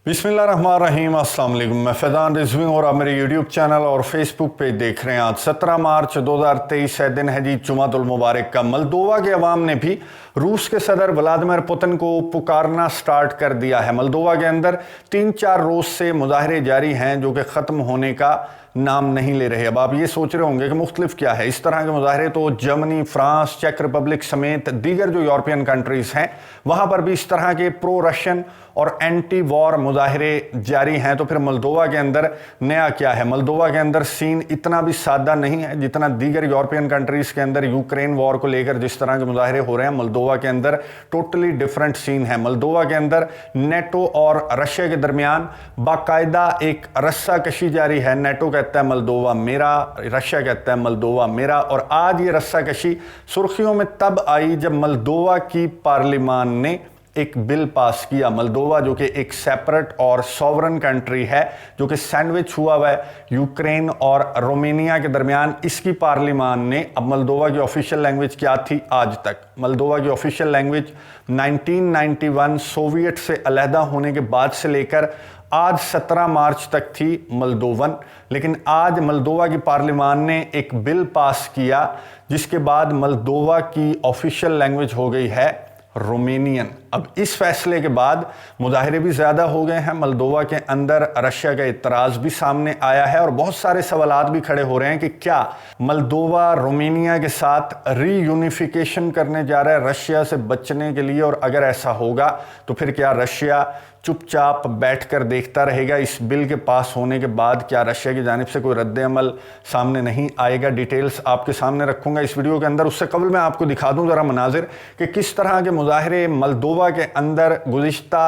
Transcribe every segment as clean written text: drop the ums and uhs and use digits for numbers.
बिस्मिल्लाहिर्रहमानिर्रहीम, अस्सलाम वालेकुम। मैं फैज़ान रिजवी और आप मेरे यूट्यूब चैनल और फेसबुक पेज देख रहे हैं। आज 17 मार्च 2023 है, दिन है जी जुमातुल मुबारक का। मोल्दोवा के अवाम ने भी रूस के सदर व्लादिमीर पुतिन को पुकारना स्टार्ट कर दिया है। मोल्दोवा के अंदर 3-4 रोज से मुजाहरे जारी हैं जो कि ख़त्म होने का नाम नहीं ले रहे। अब आप ये सोच रहे होंगे कि मुख्तलिफ क्या है। इस तरह के मुजाहरे तो जर्मनी, फ्रांस, चेक रिपब्लिक समेत दीगर जो यूरोपियन कंट्रीज़ हैं वहाँ पर भी इस तरह के प्रो रशियन और एंटी वॉर मुजाहरे जारी हैं। तो फिर मोल्दोवा के अंदर नया क्या है? मोल्दोवा के अंदर सीन इतना भी सादा नहीं है जितना दीगर यूरोपियन कंट्रीज़ के अंदर यूक्रेन वॉर को लेकर जिस तरह के मुजाहरे हो रहे हैं। मोल्दोवा के अंदर टोटली डिफरेंट सीन है। मोल्दोवा के अंदर नेटो और रशिया के दरमियान बाकायदा एक रस्सा कशी जारी है। नेटो कहता है मोल्दोवा मेरा, रशिया कहता है मोल्दोवा मेरा। और आज ये रस्सा कशी सुर्खियों में तब आई जब मोल्दोवा की पार्लिमान ने एक बिल पास किया। मोल्दोवा जो कि एक सेपरेट और सॉवरन कंट्री है, जो कि सैंडविच हुआ हुआ है यूक्रेन और रोमेनिया के दरमियान, इसकी पार्लिमान ने, अब मोल्दोवा की ऑफिशियल लैंग्वेज क्या थी आज तक? मोल्दोवा की ऑफिशियल लैंग्वेज 1991 सोवियत से अलहदा होने के बाद से लेकर आज 17 मार्च तक थी मोल्दोवन। लेकिन आज मोल्दोवा की पार्लिमान ने एक बिल पास किया जिसके बाद मोल्दोवा की ऑफिशियल लैंग्वेज हो गई है रोमेनियन। अब इस फैसले के बाद मुजाहरे भी ज़्यादा हो गए हैं। मोल्दोवा के अंदर रशिया का इतराज़ भी सामने आया है और बहुत सारे सवालात भी खड़े हो रहे हैं कि क्या मोल्दोवा रोमेनिया के साथ रीयूनिफिकेशन करने जा रहा है रशिया से बचने के लिए, और अगर ऐसा होगा तो फिर क्या रशिया चुपचाप बैठकर देखता रहेगा? इस बिल के पास होने के बाद क्या रशिया की जानिब से कोई रद्द अमल सामने नहीं आएगा? डिटेल्स आपके सामने रखूंगा इस वीडियो के अंदर। उससे कबल मैं आपको दिखा दूं ज़रा मनाजिर कि किस तरह के मुजाहरे मोल्दोवा के अंदर गुज़िश्ता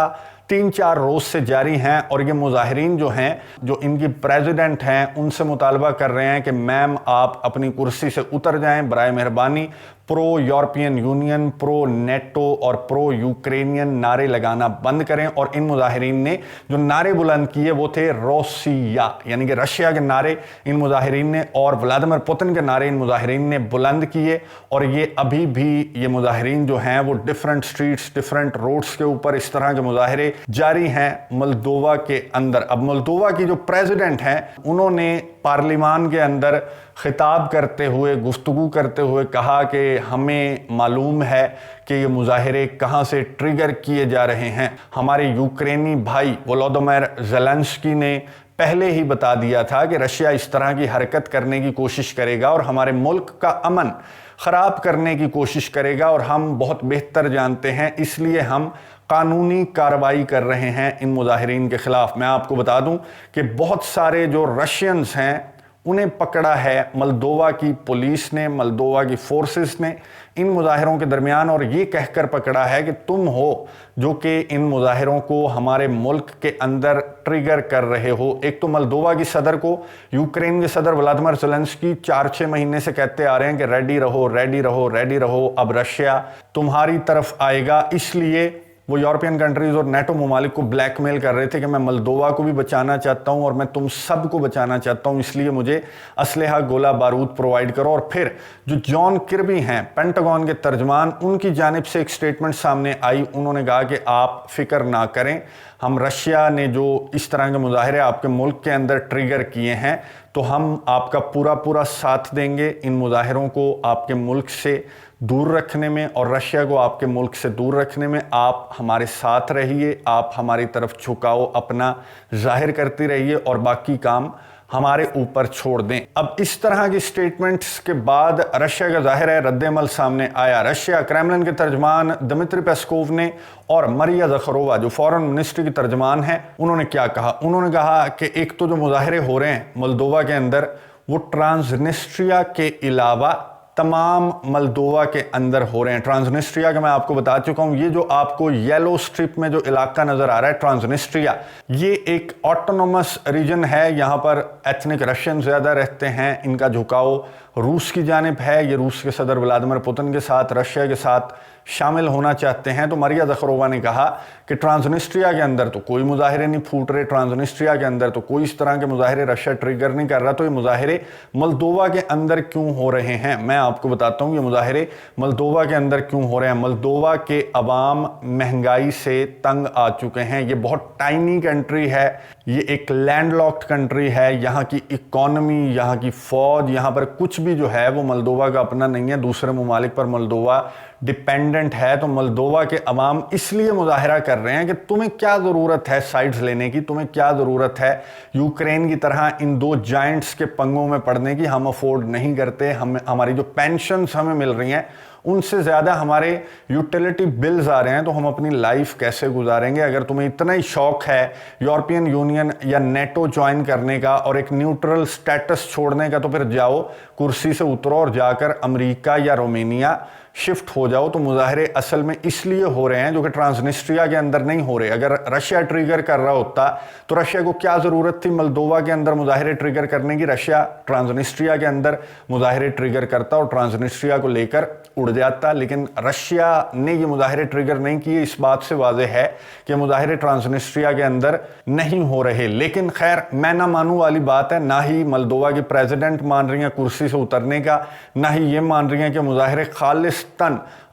3-4 रोज से जारी हैं। और ये मुजाहिरीन जो हैं, जो इनकी प्रेसिडेंट हैं, उनसे मुतालबा कर रहे हैं कि मैम आप अपनी कुर्सी से उतर जाएं, बराए मेहरबानी। Pro European union, pro NATO और प्रो यूक्रेनियन नारे लगाना बंद करें। और इन मुजाहिरीन ने जो नारे बुलंद किए वो थे रोसिया, यानी कि रशिया के नारे इन मुजाहिरीन ने और व्लादिमीर पुतिन के नारे इन मुजाहिरीन ने बुलंद किए। और ये अभी भी ये मुजाहिरीन जो हैं वो डिफरेंट स्ट्रीट्स, डिफरेंट रोड्स के ऊपर इस तरह के मुजाहरे जारी हैं मोल्दोवा के अंदर। अब मोल्दोवा की जो प्रेसिडेंट हैं उन्होंने पार्लिमान के अंदर खिताब करते हुए, गुफ्तगू करते हुए कहा कि हमें मालूम है कि ये मुजाहरे कहाँ से ट्रिगर किए जा रहे हैं। हमारे यूक्रेनी भाई वोलोदिमीर ज़ेलेंस्की ने पहले ही बता दिया था कि रशिया इस तरह की हरकत करने की कोशिश करेगा और हमारे मुल्क का अमन ख़राब करने की कोशिश करेगा, और हम बहुत बेहतर जानते हैं, इसलिए हम कानूनी कार्रवाई कर रहे हैं इन मुजाहिरीन के ख़िलाफ़। मैं आपको बता दूं कि बहुत सारे जो रशियंस हैं उन्हें पकड़ा है मोल्दोवा की पुलिस ने, मोल्दोवा की फोर्सेस ने इन मुजाहिरों के दरमियान, और ये कहकर पकड़ा है कि तुम हो जो कि इन मुजाहिरों को हमारे मुल्क के अंदर ट्रिगर कर रहे हो। एक तो मोल्दोवा की सदर को यूक्रेन के सदर व्लादिमीर ज़ेलेंस्की 4-6 महीने से कहते आ रहे हैं कि रेडी रहो, रेडी रहो, रेडी रहो, अब रशिया तुम्हारी तरफ आएगा। इसलिए वो यूरोपियन कंट्रीज़ और नेटो ममालिक को ब्लैकमेल कर रहे थे कि मैं मोल्दोवा को भी बचाना चाहता हूँ और मैं तुम सब को बचाना चाहता हूँ, इसलिए मुझे असलहा, गोला बारूद प्रोवाइड करो। और फिर जो जॉन किर्बी हैं, पेंटागन के तर्जमान, उनकी जानिब से एक स्टेटमेंट सामने आई। उन्होंने कहा कि आप फिक्र ना करें, हम रशिया ने जो इस तरह के मुजाहरे आपके मुल्क के अंदर ट्रिगर किए हैं तो हम आपका पूरा पूरा साथ देंगे इन मुजाहिरों को आपके मुल्क से दूर रखने में, और रशिया को आपके मुल्क से दूर रखने में। आप हमारे साथ रहिए, आप हमारी तरफ झुकाव अपना जाहिर करती रहिए और बाकी काम हमारे ऊपर छोड़ दें। अब इस तरह की स्टेटमेंट्स के बाद रशिया का जाहिर है रद्द-ए-अमल सामने आया। रशिया क्रेमलिन के तर्जमान दिमित्री पेस्कोव ने और मरिया ज़खरोवा जो फॉरेन मिनिस्ट्री की तर्जमान हैं, उन्होंने क्या कहा? उन्होंने कहा कि एक तो जो मुजाहरे हो रहे हैं मोल्दोवा के अंदर वो ट्रांसनिस्ट्रिया के अलावा तमाम मोल्दोवा के अंदर हो रहे हैं। ट्रांसनिस्ट्रिया का मैं आपको बता चुका हूं, ये जो आपको येलो स्ट्रिप में जो इलाका नजर आ रहा है ट्रांसनिस्ट्रिया, ये एक ऑटोनोमस रीजन है। यहाँ पर एथनिक रशियन ज़्यादा रहते हैं, इनका झुकाव रूस की जानिब है। ये रूस के सदर व्लादिमीर पुतिन के साथ, रशिया के साथ शामिल होना चाहते हैं। तो मरिया ज़खरोवा ने कहा कि ट्रांसनिस्ट्रिया के अंदर तो कोई मुजाहिरे नहीं फूट रहे, ट्रांसनिस्ट्रिया के अंदर तो कोई इस तरह के मुजाहिरे रशिया ट्रिगर नहीं कर रहा, तो ये मुजाहिरे मोल्दोवा के अंदर क्यों हो रहे हैं? मैं आपको बताता हूँ ये मुजाहिरे मोल्दोवा के अंदर क्यों हो रहे हैं। मोल्दोवा के अवाम महंगाई से तंग आ चुके हैं। ये बहुत टाइनी कंट्री है, ये एक लैंडलॉक्ड कंट्री है। यहाँ की इकॉनमी, यहाँ की फौज, यहाँ पर कुछ भी जो है वो मोल्दोवा का अपना नहीं है, दूसरे ममालिक पर मोल्दोवा डिपेंडेंट है। तो मोल्दोवा के अवाम इसलिए मुजाहिरा कर रहे हैं कि तुम्हें क्या ज़रूरत है साइड्स लेने की, तुम्हें क्या ज़रूरत है यूक्रेन की तरह इन दो जाइंट्स के पंगों में पड़ने की। हम अफोर्ड नहीं करते, हमारी जो पेंशन्स हमें मिल रही हैं उनसे ज़्यादा हमारे यूटिलिटी बिल्स आ रहे हैं, तो हम अपनी लाइफ कैसे गुजारेंगे? अगर तुम्हें इतना ही शौक है यूरोपियन यूनियन या नेटो ज्वाइन करने का और एक न्यूट्रल स्टेटस छोड़ने का, तो फिर जाओ, कुर्सी से उतरो और जाकर अमेरिका या रोमानिया शिफ्ट हो जाओ। तो मुजाहिरे असल में इसलिए हो रहे हैं जो कि ट्रांसनिस्ट्रिया के अंदर नहीं हो रहे। अगर रशिया ट्रिगर कर रहा होता तो रशिया को क्या ज़रूरत थी मोल्दोवा के अंदर मुजाहिरे ट्रिगर करने की? रशिया ट्रांसनिस्ट्रिया के अंदर मुजाहिरे ट्रिगर करता और ट्रांसनिस्ट्रिया को लेकर उड़ जाता। लेकिन रशिया ने ये मुजाहिरे ट्रिगर नहीं किए। इस बात से वाज़ेह है कि मुजाहिरे ट्रांसनिस्ट्रिया के अंदर नहीं हो रहे। लेकिन खैर, मैं ना मानूं वाली बात है, ना ही मोल्दोवा की प्रेसिडेंट मान रही हैं कुर्सी से उतरने का, ना ही ये मान रही हैं कि मुजाहिरे खालिस्तान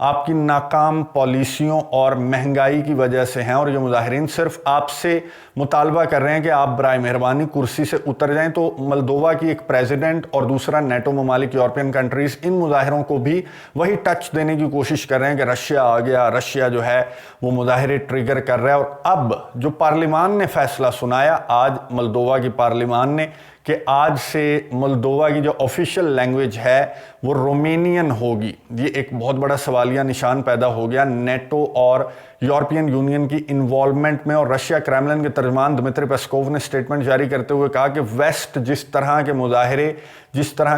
आपकी नाकाम पॉलिसियों और महंगाई की वजह से हैं। और ये मुजाहिरीन सिर्फ आपसे मुतालबा कर रहे हैं कि आप बराए मेहरबानी कुर्सी से उतर जाएं। तो मोल्दोवा की एक प्रेसिडेंट और दूसरा नेटो ममालिक यूरोपियन कंट्रीज इन मुजाहिरों को भी वही टच देने की कोशिश कर रहे हैं कि रशिया आ गया, रशिया जो है वो मुजाहिरे ट्रिगर कर रहा है। और अब जो पार्लिमान ने फैसला सुनाया, आज मोल्दोवा की पार्लिमान ने, कि आज से मोल्दोवा की जो ऑफिशियल लैंग्वेज है वो रोमेनियन होगी। ये एक बहुत बड़ा सवालिया निशान पैदा हो गया नेटो और यूरोपियन यूनियन की इन्वॉल्वमेंट में। और रशिया क्रेमलिन के तर्जमान दिमित्री पेस्कोव ने स्टेटमेंट जारी करते हुए कहा कि वेस्ट जिस तरह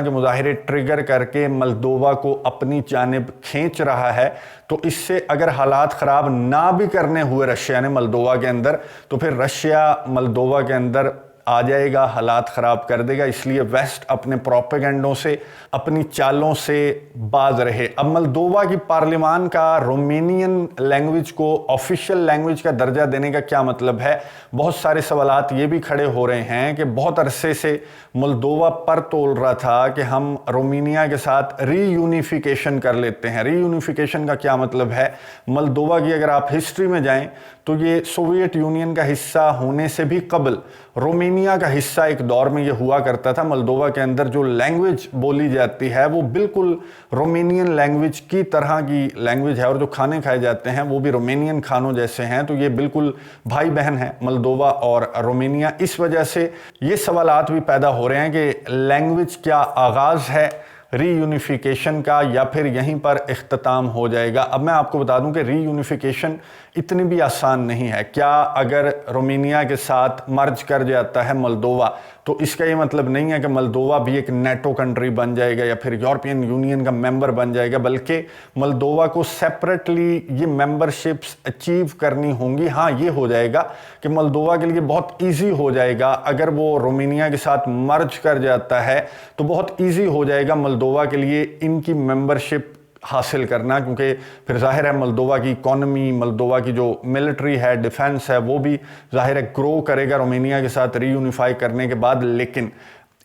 के मुजाहिरे ट्रिगर करके मोल्दोवा को अपनी जानिब खींच रहा है, तो इससे अगर हालात ख़राब ना भी करने हुए रशिया ने मोल्दोवा के अंदर, तो फिर रशिया मोल्दोवा के अंदर आ जाएगा, हालात ख़राब कर देगा। इसलिए वेस्ट अपने प्रोपेगेंडों से, अपनी चालों से बाज रहे। अब मोल्दोवा की पार्लिमान का रोमेनियन लैंग्वेज को ऑफिशियल लैंग्वेज का दर्जा देने का क्या मतलब है? बहुत सारे सवालात ये भी खड़े हो रहे हैं कि बहुत अरसे से मोल्दोवा पर तोल रहा था कि हम रोमानिया के साथ रीयूनिफिकेशन कर लेते हैं। रीयूनिफिकेशन का क्या मतलब है? मोल्दोवा की अगर आप हिस्ट्री में जाएं तो ये सोवियत यूनियन का हिस्सा होने से भी कबल रोमानिया का हिस्सा एक दौर में ये हुआ करता था। मोल्दोवा के अंदर जो लैंग्वेज बोली जाती है वो बिल्कुल रोमानियन लैंग्वेज की तरह की लैंग्वेज है, और जो खाने खाए जाते हैं वो भी रोमानियन खानों जैसे हैं। तो ये बिल्कुल भाई बहन है मोल्दोवा और रोमानिया। इस वजह से ये सवालात भी पैदा हो रहे हैं कि लैंग्वेज क्या आगाज़ है रीयूनिफिकेशन का, या फिर यहीं पर इख्तिताम हो जाएगा। अब मैं आपको बता दूं कि रीयूनिफिकेशन इतनी भी आसान नहीं है। क्या अगर रोमानिया के साथ मर्ज कर जाता है मोल्दोवा, तो इसका ये मतलब नहीं है कि मोल्दोवा भी एक नेटो कंट्री बन जाएगा या फिर यूरोपियन यूनियन का मेंबर बन जाएगा, बल्कि मोल्दोवा को सेपरेटली ये मेंबरशिप्स अचीव करनी होंगी। हाँ, ये हो जाएगा कि मोल्दोवा के लिए बहुत ईजी हो जाएगा अगर वो रोमानिया के साथ मर्ज कर जाता है, तो बहुत ईजी हो जाएगा मोल्दोवा के लिए इनकी मेंबरशिप हासिल करना, क्योंकि फिर जाहिर है मोल्दोवा की इकॉनमी, मोल्दोवा की जो मिलिट्री है, डिफेंस है, वो भी जाहिर है ग्रो करेगा रोमानिया के साथ रीयूनिफाई करने के बाद। लेकिन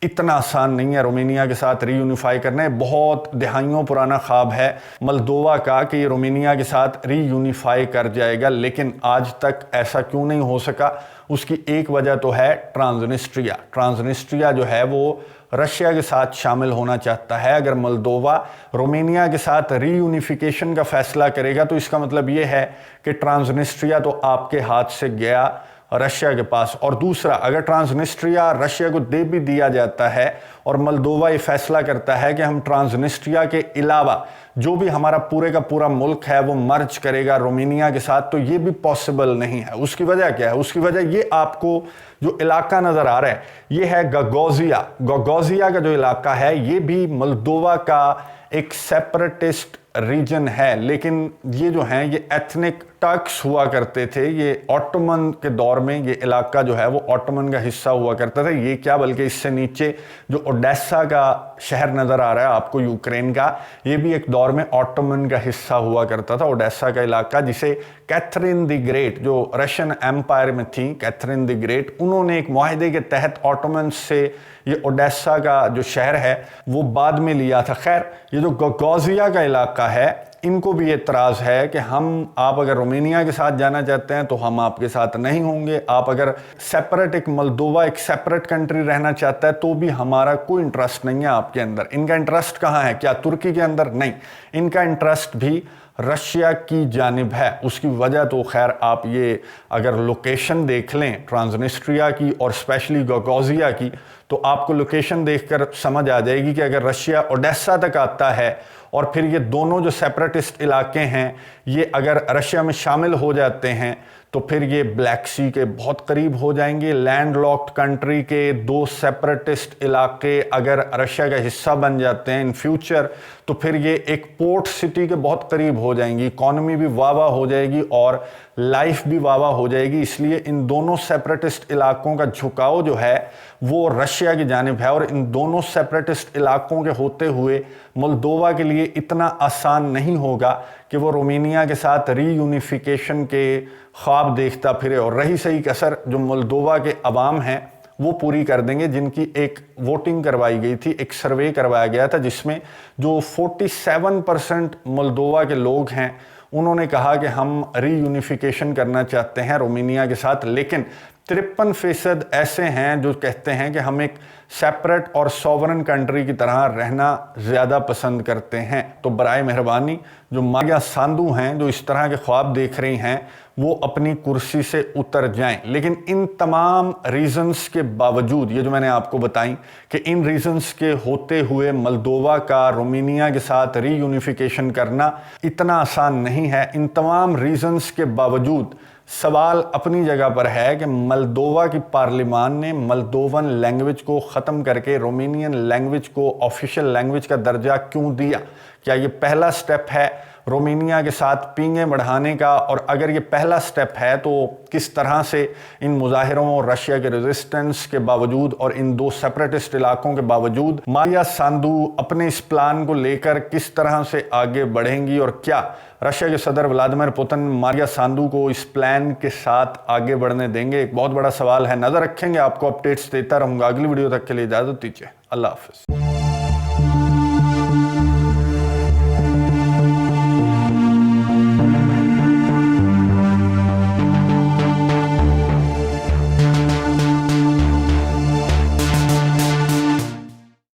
इतना आसान नहीं है रोमानिया के साथ रीयूनिफाई करना। बहुत दहाइयों पुराना ख्वाब है मोल्दोवा का कि ये रोमानिया के साथ रीयूनिफाई कर जाएगा, लेकिन आज तक ऐसा क्यों नहीं हो सका? उसकी एक वजह तो है ट्रांसनिस्ट्रिया। ट्रांसनिस्ट्रिया जो है वो रशिया के साथ शामिल होना चाहता है। अगर मोल्दोवा रोमानिया के साथ रीयूनिफिकेशन का फैसला करेगा तो इसका मतलब ये है कि ट्रांसनिस्ट्रिया तो आपके हाथ से गया रशिया के पास। और दूसरा, अगर ट्रांसनिस्ट्रिया रशिया को दे भी दिया जाता है और मोल्दोवा ये फैसला करता है कि हम ट्रांसनिस्ट्रिया के अलावा जो भी हमारा पूरे का पूरा मुल्क है वो मर्ज करेगा रोमानिया के साथ, तो ये भी पॉसिबल नहीं है। उसकी वजह क्या है? उसकी वजह ये आपको जो इलाका नज़र आ रहा है ये है गगोजिया। गगोजिया का जो इलाका है ये भी मोल्दोवा का एक सेपरेटिस्ट रीजन है, लेकिन ये जो हैं ये एथनिक टर्क्स हुआ करते थे, ये ऑटोमन के दौर में ये इलाका जो है वो ऑटोमन का हिस्सा हुआ करता था। ये क्या बल्कि इससे नीचे जो ओडेसा का शहर नज़र आ रहा है आपको यूक्रेन का, ये भी एक दौर में ऑटोमन का हिस्सा हुआ करता था। ओडेसा का इलाका जिसे कैथरीन द ग्रेट, जो रशियन एम्पायर में थी कैथरीन द ग्रेट, उन्होंने एक मुआहदे के तहत ऑटोमन से ये ओडेसा का जो शहर है वो बाद में लिया था। खैर, ये जो गगोजिया का इलाका है, इनको भी एतराज़ है कि आप अगर रोमानिया के साथ जाना चाहते हैं तो हम आपके साथ नहीं होंगे। आप अगर सेपरेट एक मोल्दोवा, एक सेपरेट कंट्री रहना चाहता है तो भी हमारा कोई इंटरेस्ट नहीं है आपके अंदर। इनका इंटरेस्ट कहाँ है? क्या तुर्की के अंदर? नहीं, इनका इंटरेस्ट भी रशिया की जानिब है। उसकी वजह तो खैर आप ये अगर लोकेशन देख लें ट्रांसनिस्ट्रिया की और स्पेशली गगोजिया की, तो आपको लोकेशन देखकर समझ आ जाएगी कि अगर रशिया ओडेसा तक आता है और फिर ये दोनों जो सेपरेटिस्ट इलाके हैं ये अगर रशिया में शामिल हो जाते हैं तो फिर ये ब्लैक सी के बहुत करीब हो जाएंगे। लैंड लॉक्ड कंट्री के दो सेपरेटिस्ट इलाके अगर रशिया का हिस्सा बन जाते हैं इन फ्यूचर, तो फिर ये एक पोर्ट सिटी के बहुत करीब हो जाएंगी। इकॉनमी भी वाह हो जाएगी और लाइफ भी वाह हो जाएगी। इसलिए इन दोनों सेपरेटिस्ट इलाकों का झुकाव जो है वो रशिया की जानिब है। और इन दोनों सेपरेटिस्ट इलाकों के होते हुए मोल्दोवा के लिए इतना आसान नहीं होगा कि वो रोमानिया के साथ रीयूनिफिकेशन के ख्वाब देखता फिरे। और रही सही कसर जो मोल्दोवा के अवाम हैं वो पूरी कर देंगे, जिनकी एक वोटिंग करवाई गई थी, एक सर्वे करवाया गया था जिसमें जो 47% मोल्दोवा के लोग हैं उन्होंने कहा कि हम रीयूनिफिकेशन करना चाहते हैं रोमानिया के साथ, लेकिन 53% ऐसे हैं जो कहते हैं कि हम एक सेपरेट और सॉवरन कंट्री की तरह रहना ज़्यादा पसंद करते हैं। तो बराए मेहरबानी जो मारिया सांदू हैं, जो इस तरह के ख्वाब देख रही हैं, वो अपनी कुर्सी से उतर जाएं। लेकिन इन तमाम रीजंस के बावजूद, ये जो मैंने आपको बताई कि इन रीजंस के होते हुए मोल्दोवा का रोमानिया के साथ रीयूनिफिकेशन करना इतना आसान नहीं है। इन तमाम रीजंस के बावजूद सवाल अपनी जगह पर है कि मोल्दोवा की पार्लिमान ने मोल्दोवन लैंग्वेज को ख़त्म करके रोमानियन लैंग्वेज को ऑफिशियल लैंग्वेज का दर्जा क्यों दिया? क्या ये पहला स्टेप है रोमानिया के साथ पींगे बढ़ाने का? और अगर ये पहला स्टेप है तो किस तरह से इन मुजाहिरों और रशिया के रेजिस्टेंस के बावजूद और इन दो सेपरेटिस्ट इलाकों के बावजूद मारिया सांदू अपने इस प्लान को लेकर किस तरह से आगे बढ़ेंगी? और क्या रशिया के सदर व्लादिमीर पुतिन मारिया सांदू को इस प्लान के साथ आगे बढ़ने देंगे? एक बहुत बड़ा सवाल है। नज़र रखेंगे, आपको अपडेट्स देता रहूँगा। अगली वीडियो तक के लिए इजाज़त दीजिए। अल्लाह हाफ़िज़।